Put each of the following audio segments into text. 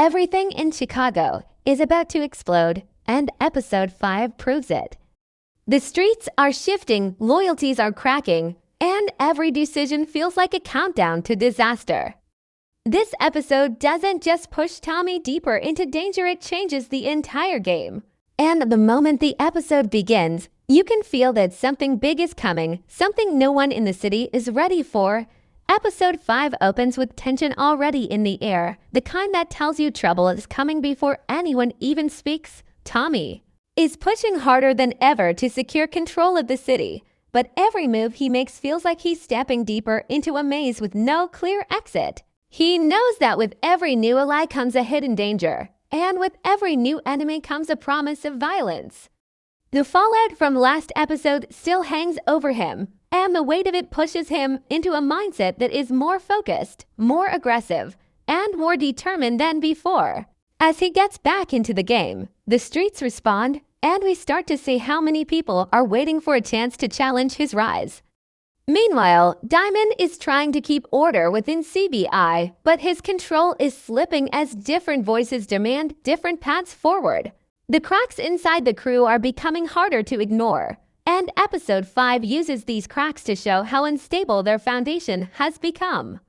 Everything in Chicago is about to explode, and episode 5 proves it. The streets are shifting, loyalties are cracking, and every decision feels like a countdown to disaster. This episode doesn't just push Tommy deeper into danger, it changes the entire game. And the moment the episode begins, you can feel that something big is coming, something no one in the city is ready for. Episode 5 opens with tension already in the air, the kind that tells you trouble is coming before anyone even speaks. Tommy is pushing harder than ever to secure control of the city, but every move he makes feels like he's stepping deeper into a maze with no clear exit. He knows that with every new ally comes a hidden danger, and with every new enemy comes a promise of violence. The fallout from last episode still hangs over him, and the weight of it pushes him into a mindset that is more focused, more aggressive, and more determined than before. As he gets back into the game, the streets respond, and we start to see how many people are waiting for a chance to challenge his rise. Meanwhile, Diamond is trying to keep order within CBI, but his control is slipping as different voices demand different paths forward. The cracks inside the crew are becoming harder to ignore, and episode 5 uses these cracks to show how unstable their foundation has become.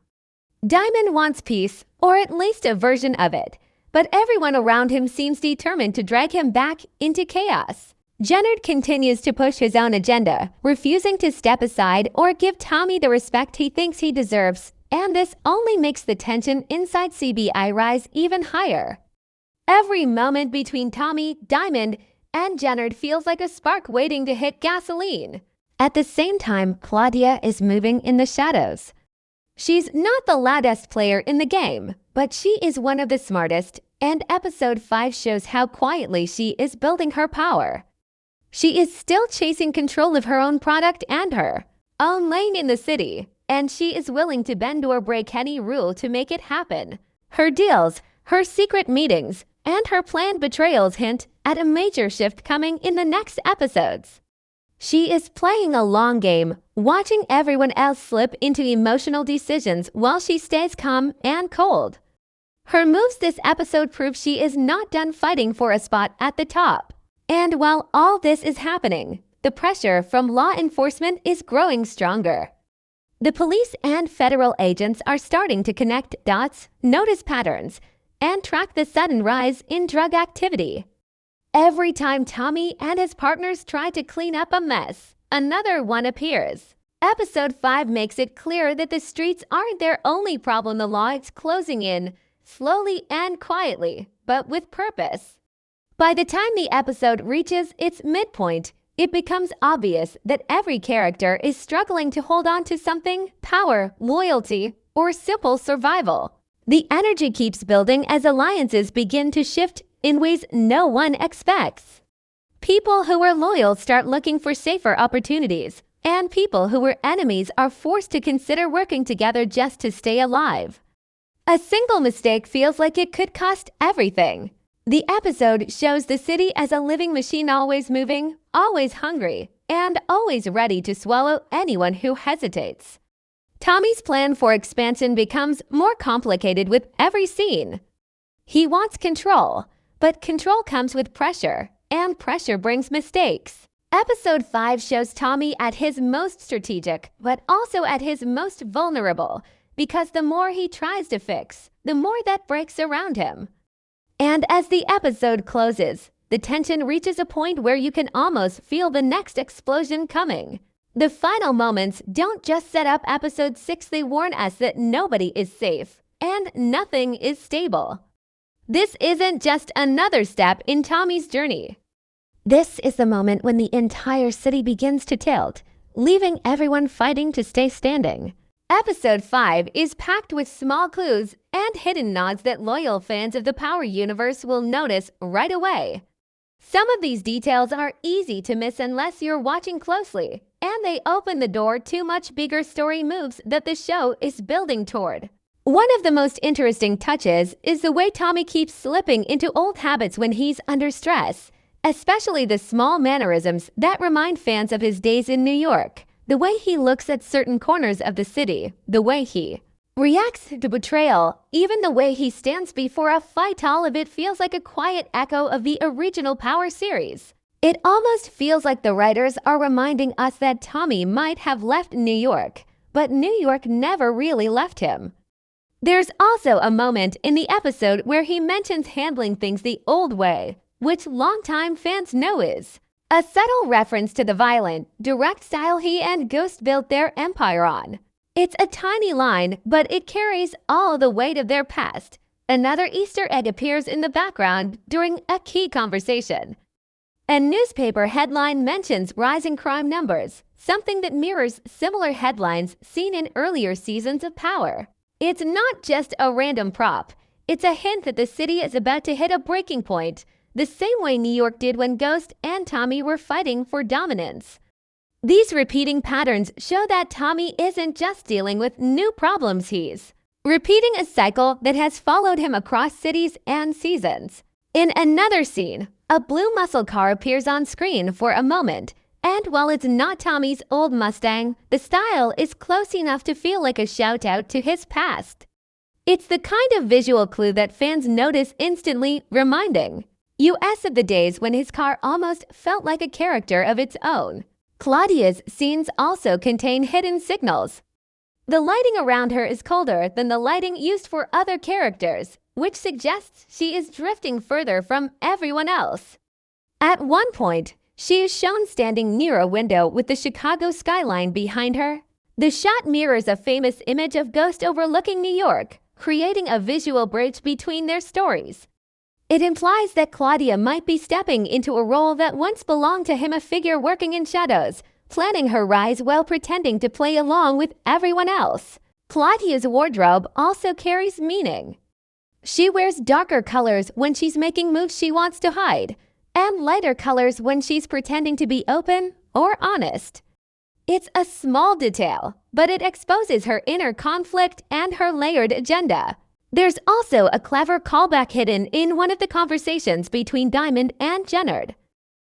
Diamond wants peace, or at least a version of it, but everyone around him seems determined to drag him back into chaos. Jenard continues to push his own agenda, refusing to step aside or give Tommy the respect he thinks he deserves, and this only makes the tension inside CBI rise even higher. Every moment between Tommy, Diamond, and Jenard feels like a spark waiting to hit gasoline. At the same time, Claudia is moving in the shadows. She's not the loudest player in the game, but she is one of the smartest, and episode 5 shows how quietly she is building her power. She is still chasing control of her own product and her own lane in the city, and she is willing to bend or break any rule to make it happen. Her deals, her secret meetings, and her planned betrayals hint at a major shift coming in the next episodes. She is playing a long game, watching everyone else slip into emotional decisions while she stays calm and cold. Her moves this episode prove she is not done fighting for a spot at the top. And while all this is happening, the pressure from law enforcement is growing stronger. The police and federal agents are starting to connect dots, notice patterns, and track the sudden rise in drug activity. Every time Tommy and his partners try to clean up a mess, another one appears. Episode 5 makes it clear that the streets aren't their only problem. The law is closing in, slowly and quietly, but with purpose. By the time the episode reaches its midpoint, it becomes obvious that every character is struggling to hold on to something: power, loyalty, or simple survival. The energy keeps building as alliances begin to shift in ways no one expects. People who were loyal start looking for safer opportunities, and people who were enemies are forced to consider working together just to stay alive. A single mistake feels like it could cost everything. The episode shows the city as a living machine, always moving, always hungry, and always ready to swallow anyone who hesitates. Tommy's plan for expansion becomes more complicated with every scene. He wants control, but control comes with pressure, and pressure brings mistakes. Episode 5 shows Tommy at his most strategic, but also at his most vulnerable, because the more he tries to fix, the more that breaks around him. And as the episode closes, the tension reaches a point where you can almost feel the next explosion coming. The final moments don't just set up episode 6, they warn us that nobody is safe and nothing is stable. This isn't just another step in Tommy's journey. This is the moment when the entire city begins to tilt, leaving everyone fighting to stay standing. Episode 5 is packed with small clues and hidden nods that loyal fans of the Power universe will notice right away. Some of these details are easy to miss unless you're watching closely, and they open the door to much bigger story moves that the show is building toward. One of the most interesting touches is the way Tommy keeps slipping into old habits when he's under stress, especially the small mannerisms that remind fans of his days in New York. The way he looks at certain corners of the city, the way he reacts to betrayal. Even the way he stands before a fight, all of it feels like a quiet echo of the original Power series. It almost feels like the writers are reminding us that Tommy might have left New York, but New York never really left him. There's also a moment in the episode where he mentions handling things the old way, which longtime fans know is a subtle reference to the violent, direct style he and Ghost built their empire on. It's a tiny line, but it carries all the weight of their past. Another Easter egg appears in the background during a key conversation. A newspaper headline mentions rising crime numbers, something that mirrors similar headlines seen in earlier seasons of Power. It's not just a random prop. It's a hint that the city is about to hit a breaking point, the same way New York did when Ghost and Tommy were fighting for dominance. These repeating patterns show that Tommy isn't just dealing with new problems, he's repeating a cycle that has followed him across cities and seasons. In another scene, a blue muscle car appears on screen for a moment, and while it's not Tommy's old Mustang, the style is close enough to feel like a shout-out to his past. It's the kind of visual clue that fans notice instantly, reminding us of the days when his car almost felt like a character of its own. Claudia's scenes also contain hidden signals. The lighting around her is colder than the lighting used for other characters, which suggests she is drifting further from everyone else. At one point, she is shown standing near a window with the Chicago skyline behind her. The shot mirrors a famous image of Ghost overlooking New York, creating a visual bridge between their stories. It implies that Claudia might be stepping into a role that once belonged to him, a figure working in shadows, planning her rise while pretending to play along with everyone else. Claudia's wardrobe also carries meaning. She wears darker colors when she's making moves she wants to hide, and lighter colors when she's pretending to be open or honest. It's a small detail, but it exposes her inner conflict and her layered agenda. There's also a clever callback hidden in one of the conversations between Diamond and Jenard.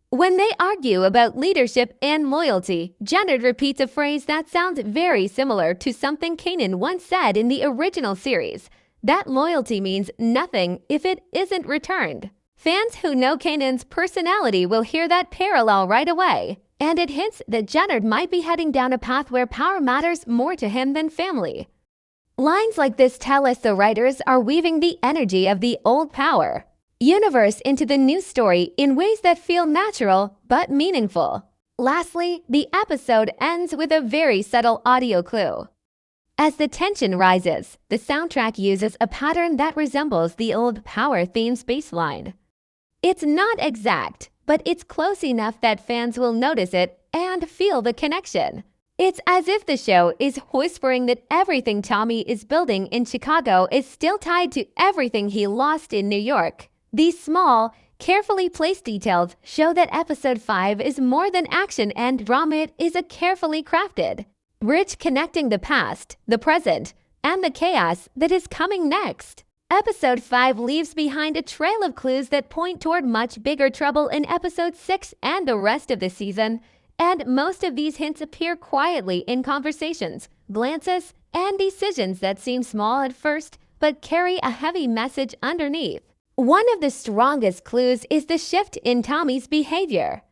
When they argue about leadership and loyalty, Jenard repeats a phrase that sounds very similar to something Kanan once said in the original series, that loyalty means nothing if it isn't returned. Fans who know Kanan's personality will hear that parallel right away, and it hints that Jenard might be heading down a path where power matters more to him than family. Lines like this tell us the writers are weaving the energy of the old Power universe into the new story in ways that feel natural but meaningful. Lastly, the episode ends with a very subtle audio clue. As the tension rises, the soundtrack uses a pattern that resembles the old Power theme's bass line. It's not exact, but it's close enough that fans will notice it and feel the connection. It's as if the show is whispering that everything Tommy is building in Chicago is still tied to everything he lost in New York. These small, carefully placed details show that episode 5 is more than action and drama. It is a carefully crafted bridge connecting the past, the present, and the chaos that is coming next. Episode 5 leaves behind a trail of clues that point toward much bigger trouble in episode 6 and the rest of the season. And most of these hints appear quietly in conversations, glances, and decisions that seem small at first but carry a heavy message underneath. One of the strongest clues is the shift in Tommy's behavior.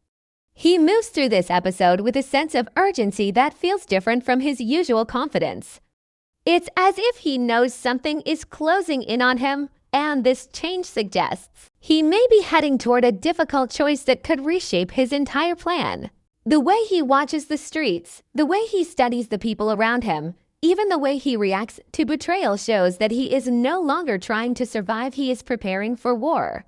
He moves through this episode with a sense of urgency that feels different from his usual confidence. It's as if he knows something is closing in on him, and this change suggests he may be heading toward a difficult choice that could reshape his entire plan. The way he watches the streets, the way he studies the people around him, even the way he reacts to betrayal shows that he is no longer trying to survive, he is preparing for war.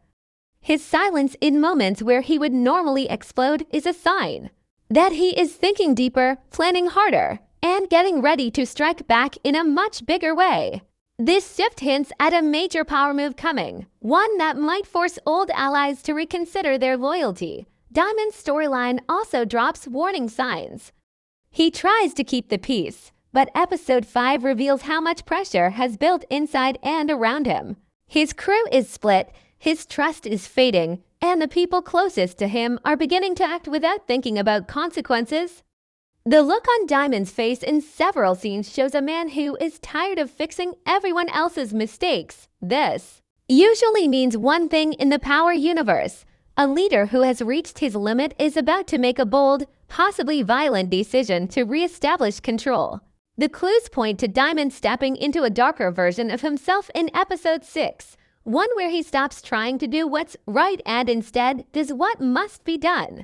His silence in moments where he would normally explode is a sign that he is thinking deeper, planning harder, and getting ready to strike back in a much bigger way. This shift hints at a major power move coming, one that might force old allies to reconsider their loyalty. Diamond's storyline also drops warning signs. He tries to keep the peace, but episode 5 reveals how much pressure has built inside and around him. His crew is split, his trust is fading, and the people closest to him are beginning to act without thinking about consequences. The look on Diamond's face in several scenes shows a man who is tired of fixing everyone else's mistakes. This usually means one thing in the power universe. A leader who has reached his limit is about to make a bold, possibly violent decision to re-establish control. The clues point to Diamond stepping into a darker version of himself in episode 6, one where he stops trying to do what's right and instead does what must be done.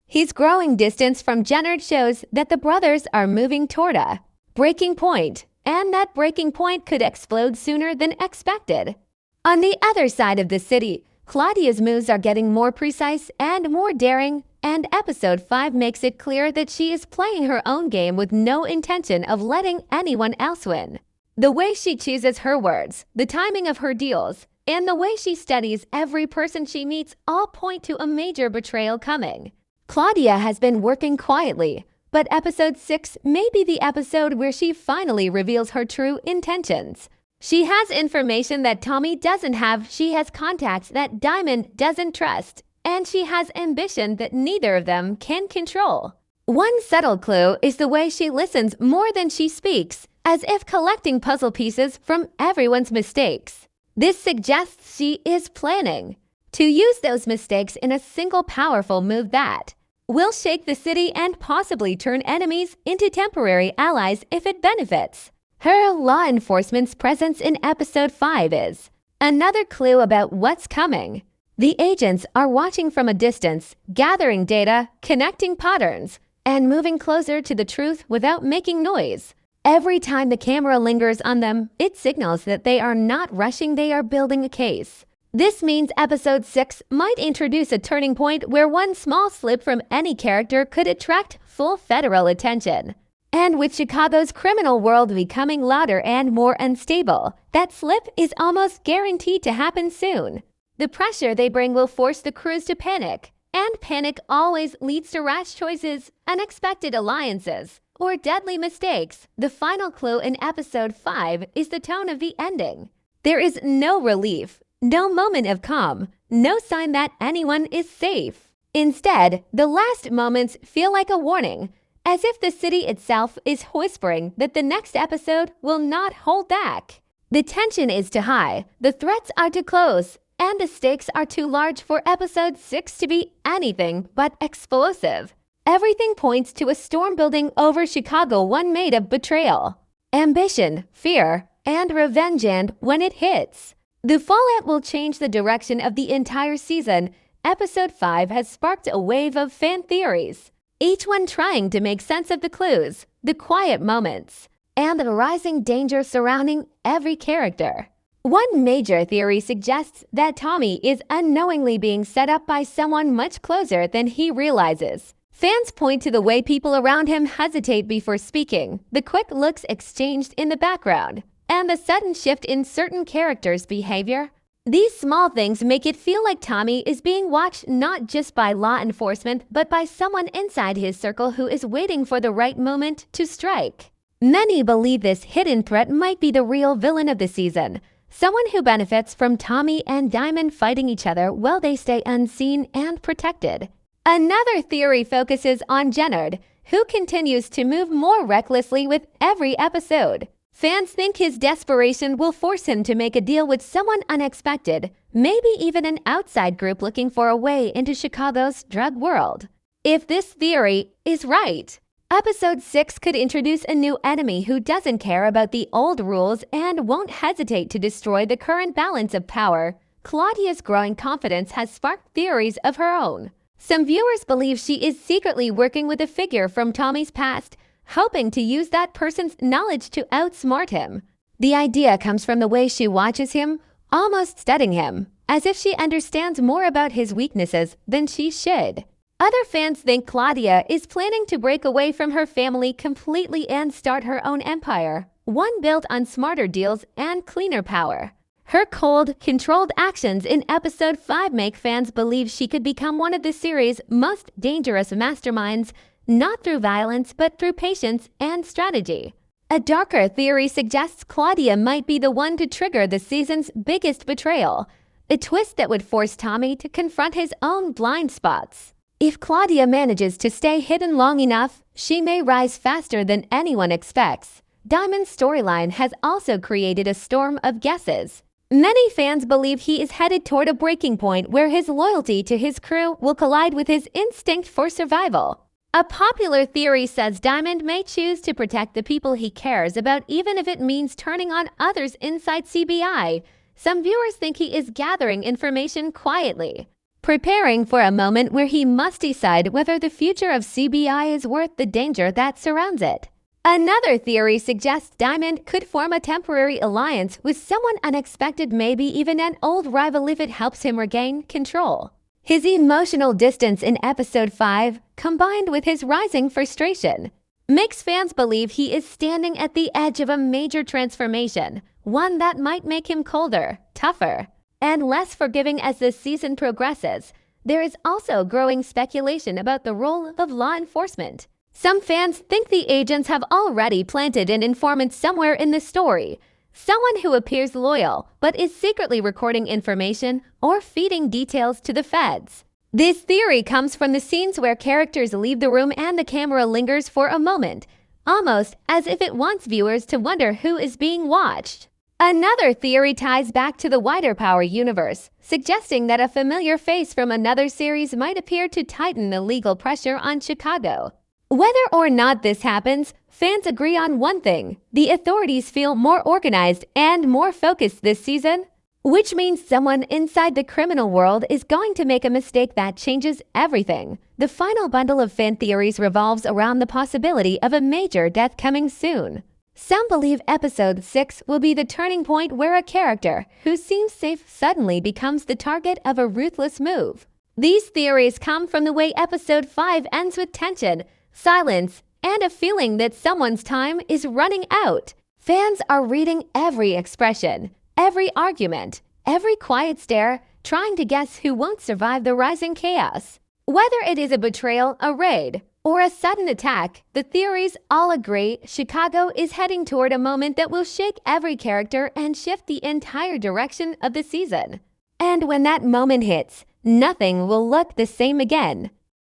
His growing distance from Jenard shows that the brothers are moving toward a breaking point, and that breaking point could explode sooner than expected. On the other side of the city, Claudia's moves are getting more precise and more daring, and episode 5 makes it clear that she is playing her own game with no intention of letting anyone else win. The way she chooses her words, the timing of her deals, and the way she studies every person she meets all point to a major betrayal coming. Claudia has been working quietly, but episode 6 may be the episode where she finally reveals her true intentions. She has information that Tommy doesn't have, she has contacts that Diamond doesn't trust, and she has ambition that neither of them can control. One subtle clue is the way she listens more than she speaks, as if collecting puzzle pieces from everyone's mistakes. This suggests she is planning to use those mistakes in a single powerful move that will shake the city and possibly turn enemies into temporary allies if it benefits. Her law enforcement's presence in episode 5 is another clue about what's coming. The agents are watching from a distance, gathering data, connecting patterns, and moving closer to the truth without making noise. Every time the camera lingers on them, it signals that they are not rushing, they are building a case. This means episode 6 might introduce a turning point where one small slip from any character could attract full federal attention. And with Chicago's criminal world becoming louder and more unstable, that slip is almost guaranteed to happen soon. The pressure they bring will force the crews to panic, and panic always leads to rash choices, unexpected alliances, or deadly mistakes. The final clue in episode 5 is the tone of the ending. There is no relief, no moment of calm, no sign that anyone is safe. Instead, the last moments feel like a warning, as if the city itself is whispering that the next episode will not hold back. The tension is too high, the threats are too close, and the stakes are too large for episode 6 to be anything but explosive. Everything points to a storm building over Chicago, one made of betrayal, ambition, fear, and revenge, and when it hits, the fallout will change the direction of the entire season. Episode 5 has sparked a wave of fan theories, each one trying to make sense of the clues, the quiet moments, and the rising danger surrounding every character. One major theory suggests that Tommy is unknowingly being set up by someone much closer than he realizes. Fans point to the way people around him hesitate before speaking, the quick looks exchanged in the background, and the sudden shift in certain characters' behavior. These small things make it feel like Tommy is being watched not just by law enforcement, but by someone inside his circle who is waiting for the right moment to strike. Many believe this hidden threat might be the real villain of the season, someone who benefits from Tommy and Diamond fighting each other while they stay unseen and protected. Another theory focuses on Jenard, who continues to move more recklessly with every episode. Fans think his desperation will force him to make a deal with someone unexpected, maybe even an outside group looking for a way into Chicago's drug world. If this theory is right, episode 6 could introduce a new enemy who doesn't care about the old rules and won't hesitate to destroy the current balance of power. Claudia's growing confidence has sparked theories of her own. Some viewers believe she is secretly working with a figure from Tommy's past, hoping to use that person's knowledge to outsmart him. The idea comes from the way she watches him, almost studying him, as if she understands more about his weaknesses than she should. Other fans think Claudia is planning to break away from her family completely and start her own empire, one built on smarter deals and cleaner power. Her cold, controlled actions in episode 5 make fans believe she could become one of the series' most dangerous masterminds, not through violence, but through patience and strategy. A darker theory suggests Claudia might be the one to trigger the season's biggest betrayal, a twist that would force Tommy to confront his own blind spots. If Claudia manages to stay hidden long enough, she may rise faster than anyone expects. Diamond's storyline has also created a storm of guesses. Many fans believe he is headed toward a breaking point where his loyalty to his crew will collide with his instinct for survival. A popular theory says Diamond may choose to protect the people he cares about even if it means turning on others inside CBI. Some viewers think he is gathering information quietly, preparing for a moment where he must decide whether the future of CBI is worth the danger that surrounds it. Another theory suggests Diamond could form a temporary alliance with someone unexpected, maybe even an old rival if it helps him regain control. His emotional distance in Episode 5, combined with his rising frustration, makes fans believe he is standing at the edge of a major transformation, one that might make him colder, tougher, and less forgiving as the season progresses. There is also growing speculation about the role of law enforcement. Some fans think the agents have already planted an informant somewhere in the story, someone who appears loyal but is secretly recording information or feeding details to the feds. This theory comes from the scenes where characters leave the room and the camera lingers for a moment, almost as if it wants viewers to wonder who is being watched. Another theory ties back to the wider Power universe, suggesting that a familiar face from another series might appear to tighten the legal pressure on Chicago. Whether or not this happens, fans agree on one thing: the authorities feel more organized and more focused this season, which means someone inside the criminal world is going to make a mistake that changes everything. The final bundle of fan theories revolves around the possibility of a major death coming soon. Some believe Episode 6 will be the turning point where a character who seems safe suddenly becomes the target of a ruthless move. These theories come from the way Episode 5 ends with tension, silence, and a feeling that someone's time is running out. Fans are reading every expression, every argument, every quiet stare, trying to guess who won't survive the rising chaos. Whether it is a betrayal, a raid, or a sudden attack, the theories all agree Chicago is heading toward a moment that will shake every character and shift the entire direction of the season. And when that moment hits, nothing will look the same again.